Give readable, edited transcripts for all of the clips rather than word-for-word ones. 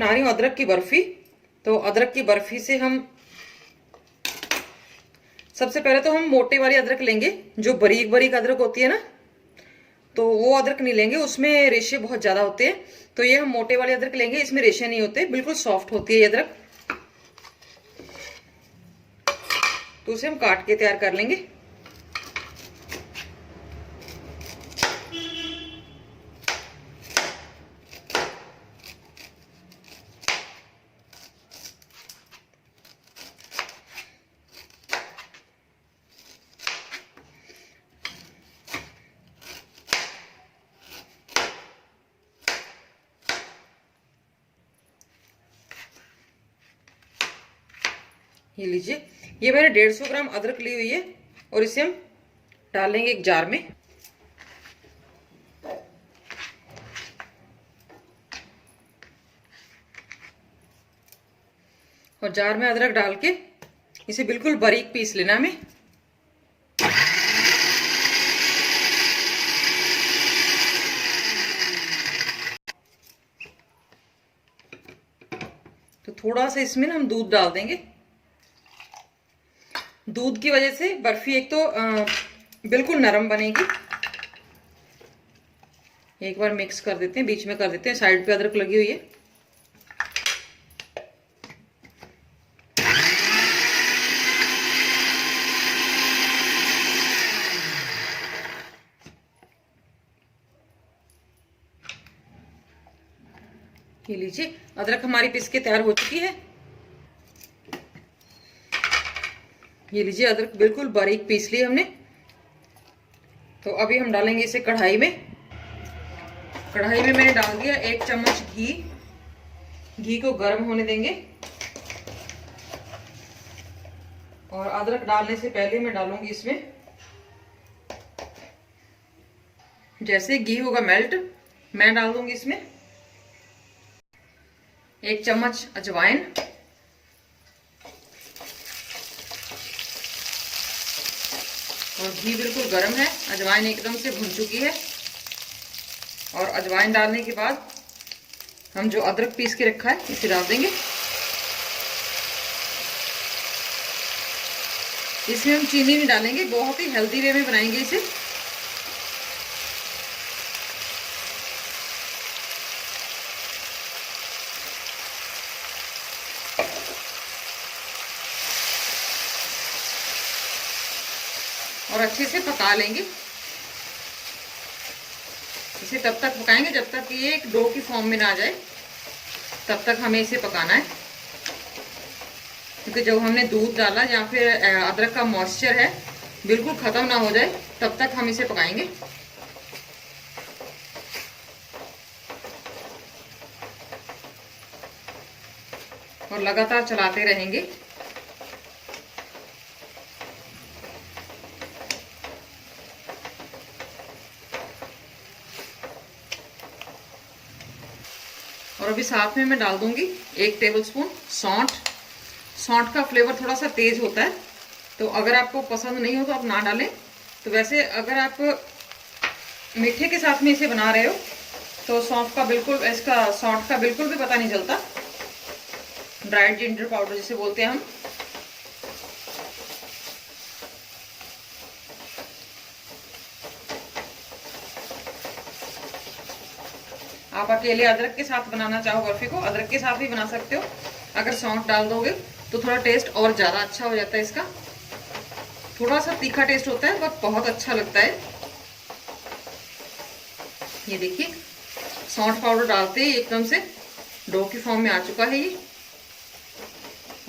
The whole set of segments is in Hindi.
बना रही हूँ अदरक की बर्फी। तो अदरक की बर्फी से हम सबसे पहले तो हम मोटे वाली अदरक लेंगे, जो बारीक बारीक अदरक होती है ना, तो वो अदरक नहीं लेंगे, उसमें रेशे बहुत ज्यादा होते हैं। तो ये हम मोटे वाले अदरक लेंगे, इसमें रेशे नहीं होते, बिल्कुल सॉफ्ट होती है ये अदरक। तो उसे हम काट के तैयार कर लेंगे। ये लीजिए, ये मैंने 150 ग्राम अदरक ली हुई है और इसे हम डालेंगे एक जार में। और जार में अदरक डाल के इसे बिल्कुल बारीक पीस लेना हमें। तो थोड़ा सा इसमें ना हम दूध डाल देंगे। दूध की वजह से बर्फी एक तो बिल्कुल नरम बनेगी। एक बार मिक्स कर देते हैं, बीच में कर देते हैं, साइड पे अदरक लगी हुई है। ये लीजिए, अदरक हमारी पीस के तैयार हो चुकी है। ये लीजिए, अदरक बिल्कुल बारीक पीस ली हमने। तो अभी हम डालेंगे इसे कढ़ाई में। कढ़ाई में मैंने डाल दिया 1 चम्मच घी। घी को गर्म होने देंगे। और अदरक डालने से पहले मैं डालूंगी इसमें, जैसे घी होगा मेल्ट, मैं डाल दूंगी इसमें 1 चम्मच अजवाइन। और घी बिल्कुल गर्म है, अजवाइन एकदम से भुन चुकी है। और अजवाइन डालने के बाद हम जो अदरक पीस के रखा है इसे डाल देंगे। इसमें हम चीनी नहीं डालेंगे, बहुत ही हेल्दी वे में बनाएंगे इसे। और अच्छे से पका लेंगे इसे। तब तक पकाएंगे जब तक ये एक डो की फॉर्म में ना आ जाए, तब तक हमें इसे पकाना है। क्योंकि जब हमने दूध डाला या फिर अदरक का मॉइस्चर है बिल्कुल खत्म ना हो जाए, तब तक हम इसे पकाएंगे। और लगातार चलाते रहेंगे। और अभी साथ में मैं डाल दूंगी 1 टेबलस्पून सौंठ। सौंठ का फ्लेवर थोड़ा सा तेज होता है, तो अगर आपको पसंद नहीं हो तो आप ना डालें। तो वैसे अगर आप मीठे के साथ में इसे बना रहे हो तो सौंठ का बिल्कुल भी पता नहीं चलता। ड्राइड जिंजर पाउडर जिसे बोलते हैं हम। आप अकेले अदरक के साथ बनाना चाहो बर्फी को, अदरक के साथ भी बना सकते हो। अगर सौंठ डाल दोगे तो थोड़ा टेस्ट और ज्यादा अच्छा हो जाता है इसका। थोड़ा सा तीखा टेस्ट होता है बट बहुत अच्छा लगता है। ये देखिए, सौंठ पाउडर डालते ही एकदम से डो की फॉर्म में आ चुका है ये।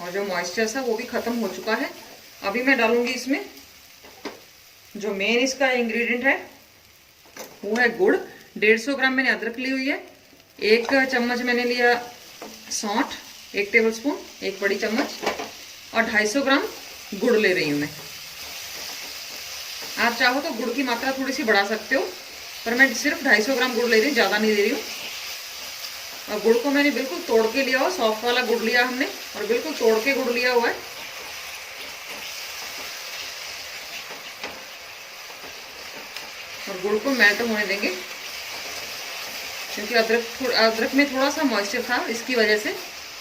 और जो मॉइस्चर था वो भी खत्म हो चुका है। अभी मैं डालूंगी इसमें जो मेन इसका इंग्रेडिएंट है, वो है गुड़। 150 ग्राम मैंने अदरक ली हुई है। 1 चम्मच मैंने लिया सौंठ, 1 टेबलस्पून, 1 बड़ी चम्मच। और 250 ग्राम गुड़ ले रही हूँ मैं। आप चाहो तो गुड़ की मात्रा थोड़ी सी बढ़ा सकते हो, पर मैं सिर्फ 250 ग्राम गुड़ ले रही हूँ, ज्यादा नहीं ले रही हूँ। और गुड़ को मैंने बिल्कुल तोड़ के लिया हुआ, सॉफ्ट वाला गुड़ लिया हमने, और बिल्कुल तोड़ के गुड़ लिया हुआ है। और गुड़ को मेल्ट होने देंगे। क्योंकि अदरक में थोड़ा सा मॉइस्चर था, इसकी वजह से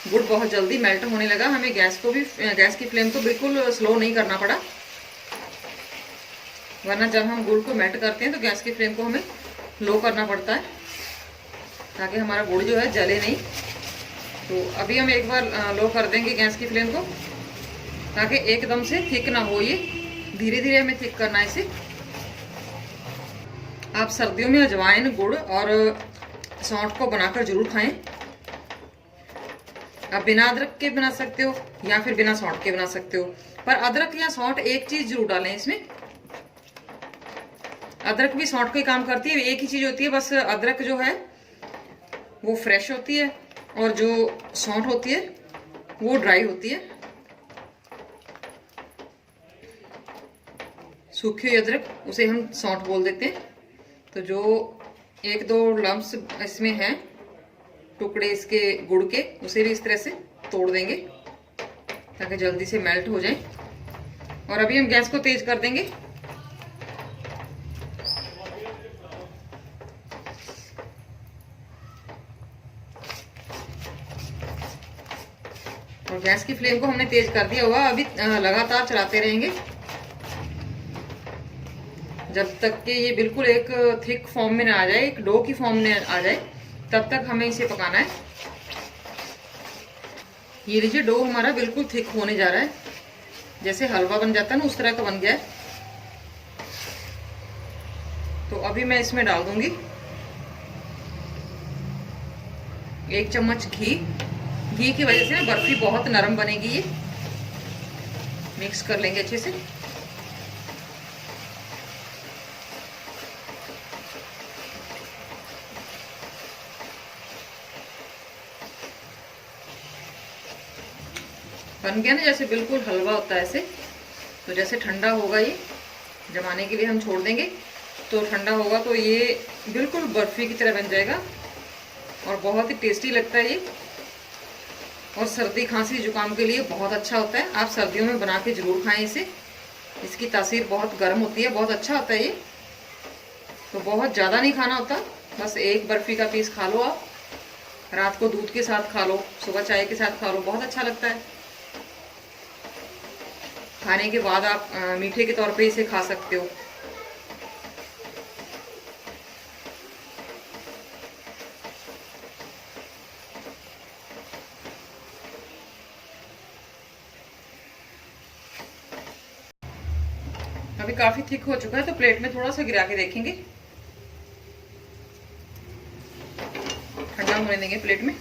गुड़ बहुत जल्दी मेल्ट होने लगा। हमें गैस की फ्लेम को बिल्कुल स्लो नहीं करना पड़ा, वरना जब हम गुड़ को मेल्ट करते हैं तो गैस की फ्लेम को हमें लो करना पड़ता है, ताकि हमारा गुड़ जो है जले नहीं। तो अभी हम एक बार लो कर देंगे गैस की फ्लेम को, ताकि एकदम से थिक ना हो, ये धीरे धीरे हमें थिक करना है इसे। आप सर्दियों में अजवाइन, गुड़ और सौंठ को बनाकर जरूर खाएं। आप बिना अदरक के बना सकते हो या फिर बिना सौंठ के बना सकते हो, पर अदरक या सौंठ एक चीज जरूर डालें इसमें। अदरक भी सौंठ का ही काम करती है, एक ही चीज होती है, बस अदरक जो है वो फ्रेश होती है और जो सौंठ होती है वो ड्राई होती है। सूखी हुई अदरक उसे हम सौंठ बोल देते हैं। तो जो एक दो लम्स इसमें हैं, टुकड़े इसके गुड़ के, उसे भी इस तरह से तोड़ देंगे ताकि जल्दी से मेल्ट हो जाए। और अभी हम गैस को तेज कर देंगे। और गैस की फ्लेम को हमने तेज कर दिया हुआ, अभी लगातार चलाते रहेंगे जब तक कि ये बिल्कुल एक थिक फॉर्म में ना आ जाए, एक डो की फॉर्म में आ जाए, तब तक हमें इसे पकाना है। ये लीजिए डो हमारा बिल्कुल थिक होने जा रहा है, जैसे हलवा बन जाता है ना, उस तरह का बन गया है। तो अभी मैं इसमें डाल दूंगी 1 चम्मच घी। घी की वजह से ना बर्फी बहुत नरम बनेगी। ये मिक्स कर लेंगे अच्छे से। बन गया ना, जैसे बिल्कुल हलवा होता है ऐसे। तो जैसे ठंडा होगा, ये जमाने के लिए हम छोड़ देंगे, तो ठंडा होगा तो ये बिल्कुल बर्फी की तरह बन जाएगा और बहुत ही टेस्टी लगता है ये। और सर्दी, खांसी, जुकाम के लिए बहुत अच्छा होता है। आप सर्दियों में बना के जरूर खाएं इसे। इसकी तासीर बहुत गर्म होती है, बहुत अच्छा होता है ये। तो बहुत ज़्यादा नहीं खाना होता, बस एक बर्फी का पीस खा लो आप। रात को दूध के साथ खा लो, सुबह चाय के साथ खा लो, बहुत अच्छा लगता है। खाने के बाद आप मीठे के तौर पे इसे खा सकते हो। अभी काफी थिक हो चुका है, तो प्लेट में थोड़ा सा गिरा के देखेंगे। ठंडा होने देंगे प्लेट में।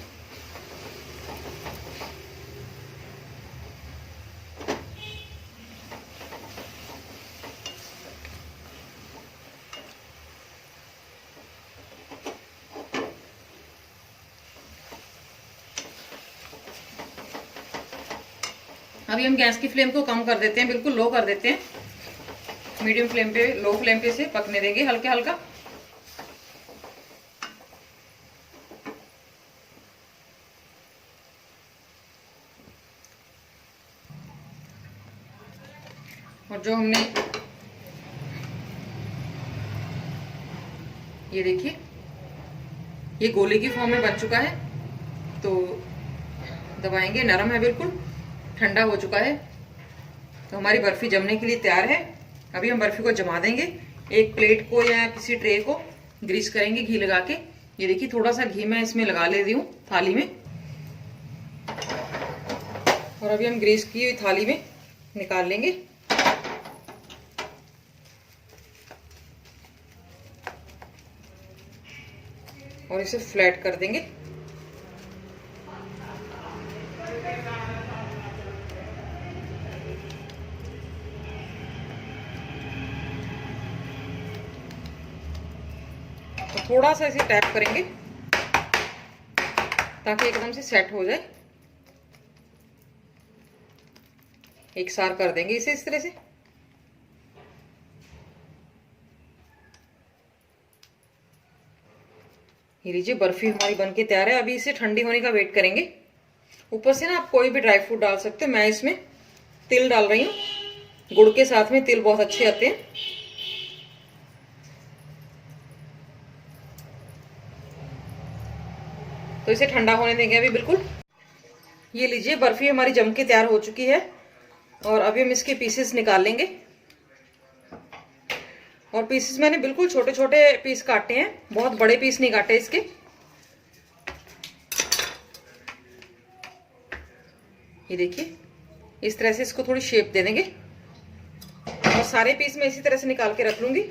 अभी हम गैस की फ्लेम को कम कर देते हैं, बिल्कुल लो कर देते हैं। मीडियम फ्लेम पे, लो फ्लेम पे से पकने देंगे हल्का हल्का। और जो हमने ये देखिए, ये गोले की फॉर्म में बन चुका है। तो दबाएंगे, नरम है बिल्कुल, ठंडा हो चुका है। तो हमारी बर्फी जमने के लिए तैयार है। अभी हम बर्फी को जमा देंगे। एक प्लेट को या किसी ट्रे को ग्रीस करेंगे घी लगा के। ये देखिए, थोड़ा सा घी मैं इसमें लगा ले रही हूँ थाली में। और अभी हम ग्रीस की हुई थाली में निकाल लेंगे। और इसे फ्लैट कर देंगे। तो थोड़ा सा इसे टैप करेंगे ताकि एकदम से सेट हो जाए। एक सार कर देंगे इसे इस तरह से। ये लीजिए, बर्फी हमारी बनके तैयार है। अभी इसे ठंडी होने का वेट करेंगे। ऊपर से ना आप कोई भी ड्राई फ्रूट डाल सकते हो। मैं इसमें तिल डाल रही हूँ, गुड़ के साथ में तिल बहुत अच्छे आते हैं। तो इसे ठंडा होने देंगे अभी बिल्कुल। ये लीजिए बर्फी हमारी जम के तैयार हो चुकी है और अभी हम इसके पीसेस निकाल लेंगे। और पीसेस मैंने बिल्कुल छोटे छोटे पीस काटे हैं, बहुत बड़े पीस नहीं काटे इसके। ये देखिए इस तरह से इसको थोड़ी शेप दे देंगे और सारे पीस मैं इसी तरह से निकाल के रख लूंगी।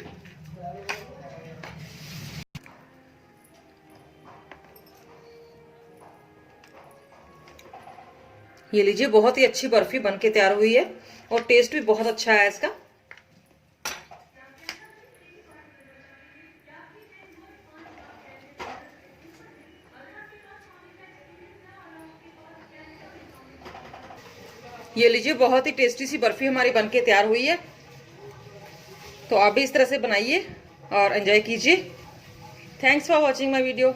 ये लीजिए बहुत ही अच्छी बर्फी बनके तैयार हुई है और टेस्ट भी बहुत अच्छा है इसका। ये लीजिए बहुत ही टेस्टी सी बर्फी हमारी बनके तैयार हुई है। तो आप भी इस तरह से बनाइए और एंजॉय कीजिए। Thanks for watching my video.